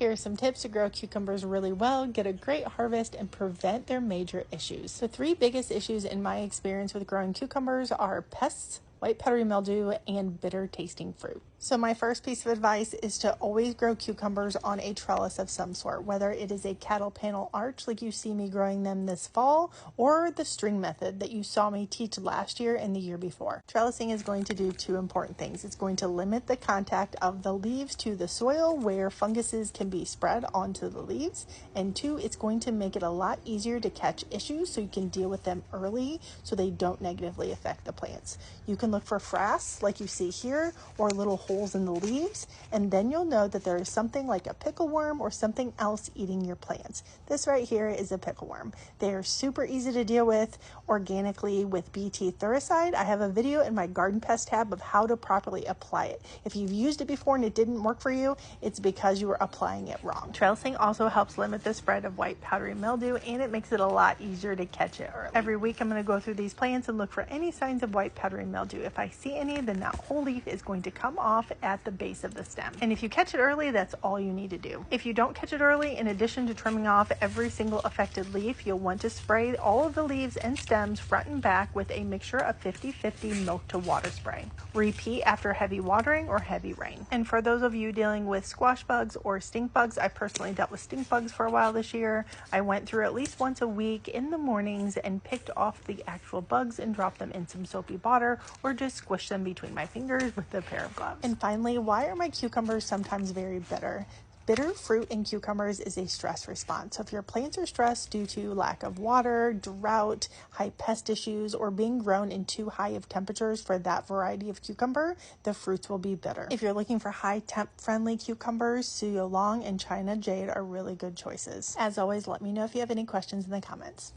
Here are some tips to grow cucumbers really well, get a great harvest, and prevent their major issues. The three biggest issues in my experience with growing cucumbers are pests, white powdery mildew, and bitter tasting fruit. So my first piece of advice is to always grow cucumbers on a trellis of some sort, whether it is a cattle panel arch like you see me growing them this fall, or the string method that you saw me teach last year and the year before. Trellising is going to do two important things. It's going to limit the contact of the leaves to the soil where funguses can be spread onto the leaves, and two, it's going to make it a lot easier to catch issues so you can deal with them early so they don't negatively affect the plants. You can look for frass like you see here, or little holes in the leaves, and then you'll know that there is something like a pickleworm or something else eating your plants. This right here is a pickleworm. They are super easy to deal with organically with BT Thuricide. I have a video in my garden pest tab of how to properly apply it. If you've used it before and it didn't work for you, it's because you were applying it wrong. Trellising also helps limit the spread of white powdery mildew, and it makes it a lot easier to catch it early. Every week I'm going to go through these plants and look for any signs of white powdery mildew. If I see any, then that whole leaf is going to come off at the base of the stem. And if you catch it early, that's all you need to do. If you don't catch it early, in addition to trimming off every single affected leaf, you'll want to spray all of the leaves and stems front and back with a mixture of 50-50 milk to water spray. Repeat after heavy watering or heavy rain. And for those of you dealing with squash bugs or stink bugs, I personally dealt with stink bugs for a while this year. I went through at least once a week in the mornings and picked off the actual bugs and dropped them in some soapy water, or just squished them between my fingers with a pair of gloves. And finally, why are my cucumbers sometimes very bitter? Bitter fruit in cucumbers is a stress response. So if your plants are stressed due to lack of water, drought, high pest issues, or being grown in too high of temperatures for that variety of cucumber, the fruits will be bitter. If you're looking for high temp friendly cucumbers, Suyolong and China Jade are really good choices. As always, let me know if you have any questions in the comments.